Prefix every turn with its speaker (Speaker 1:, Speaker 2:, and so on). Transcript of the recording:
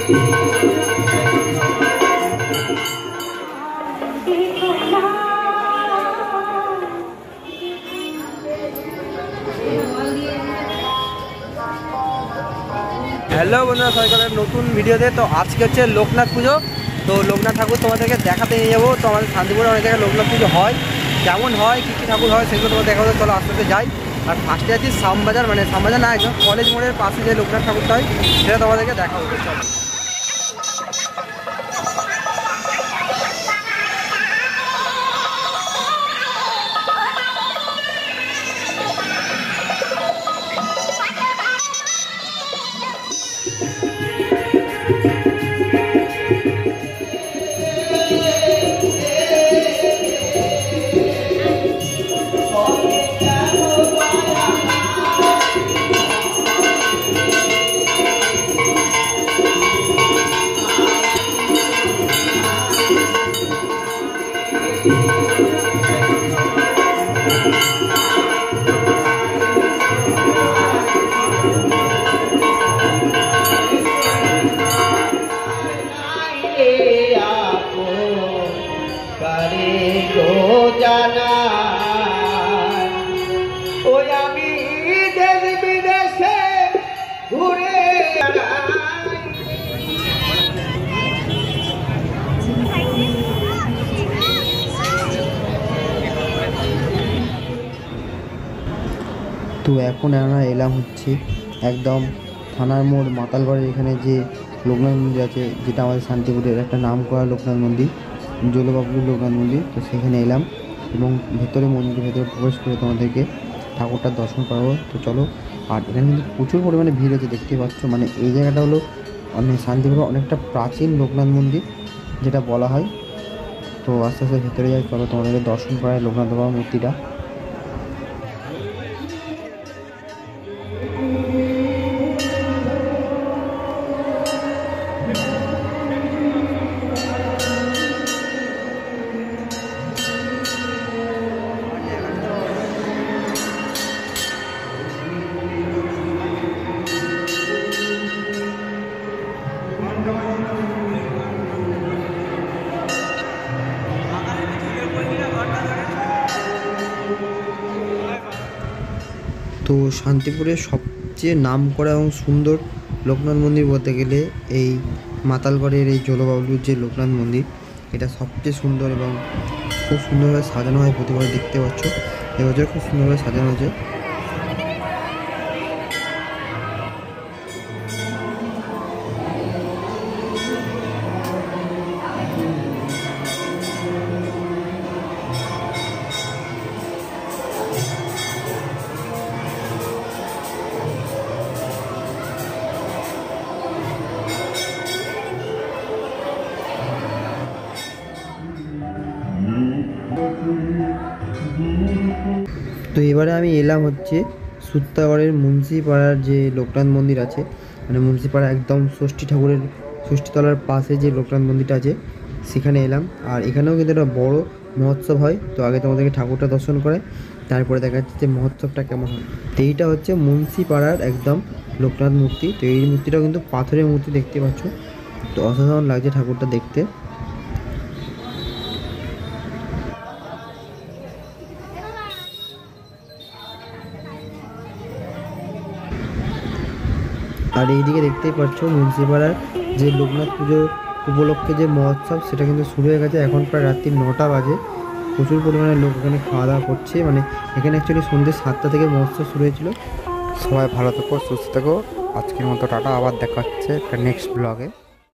Speaker 1: Hello বন্ধুরা, সরকারের নতুন ভিডিওতে। তো আজকে হচ্ছে লোকনাথ পুজো। তো লোকনাথ ঠাকুর তোমাদেরকে দেখাতে নিয়ে যাবো। তো আমাদের শান্তিপুরে অনেক জায়গায় লোকনাথ পুজো হয়, কেমন হয়, কী কী ঠাকুর হয় সেগুলো তোমাদের দেখাবো। চলো আস্তে আস্তে যাই। আর ফার্স্টে আছি শ্যামবাজার, মানে শ্যামবাজার না, একদম কলেজ মোড়ের পাশে যে লোকনাথ ঠাকুরটা হয় সেটা তোমাদেরকে দেখাবো। চলো। তো এখন আমরা এলাম হচ্ছে একদম থানার মোড় মাতালগড়ের এখানে যে লোকনাথ মন্দির আছে, যেটা আমাদের শান্তিপুরের একটা নাম করা লোকনাথ মন্দির, জলবাবুর লোকনাথ মন্দির। তো সেখানে এলাম এবং ভেতরে মন্দিরের ভেতরে প্রবেশ করে তোমাদেরকে ঠাকুরটার দর্শন করাবো। তো চলো। আর এখানে কিন্তু প্রচুর পরিমাণে ভিড় হচ্ছে, দেখতে পাচ্ছ। মানে এই জায়গাটা হলো শান্তিপুরের অনেকটা প্রাচীন লোকনাথ মন্দির যেটা বলা হয়। তো আস্তে আস্তে ভেতরে যাই, চলো তোমাদেরকে দর্শন করায় লোকনাথ বাবার মূর্তিটা। তো শান্তিপুরের সবচেয়ে নামকরা এবং সুন্দর লোকনাথ মন্দির বলতে গেলে এই মাতালগড়ের এই জলবাবলুর যে লোকনাথ মন্দির, এটা সবচেয়ে সুন্দর এবং খুব সুন্দরভাবে সাজানো হয়। প্রতিবার দেখতে পাচ্ছ, এবছর খুব সুন্দরভাবে সাজানো হয়েছে। তো এবারে আমি এলাম হচ্ছে সুত্তাগড়ের মুন্সিপাড়ার যে লোকনাথ মন্দির আছে, মানে মুন্সিপাড়া একদম ষষ্ঠীতলার পাশে যে লোকনাথ মন্দিরটা আছে সেখানে এলাম। আর এখানেও কিন্তু একটা বড় মহোৎসব হয়। তো আগে তোমাদেরকে ঠাকুরটা দর্শন করে তারপরে দেখা যাচ্ছে যে মহোৎসবটা কেমন হয়। তো এইটা হচ্ছে মুন্সিপাড়ার একদম লোকনাথ মূর্তি। তো এই মূর্তিটাও কিন্তু পাথরের মূর্তি, দেখতে পাচ্ছ। তো অসাধারণ লাগছে ঠাকুরটা দেখতে। আর এইদিকে দেখতেই পাচ্ছ মুন্সিপাড়ার যে লোকনাথ পুজো উপলক্ষে যে মহোৎসব, সেটা কিন্তু শুরু হয়ে গেছে। এখন প্রায় রাত্রি 9টা বাজে। প্রচুর পরিমাণে লোক এখানে খাওয়া দাওয়া করছে। মানে এখানে অ্যাকচুয়ালি সন্ধ্যে 7টা থেকে মহোৎসব শুরু হয়েছিল। সবাই ভালো থেকো, সুস্থ থেকো। আজকের মতো টাটা, আবার দেখা হচ্ছে একটা নেক্সট ব্লগে।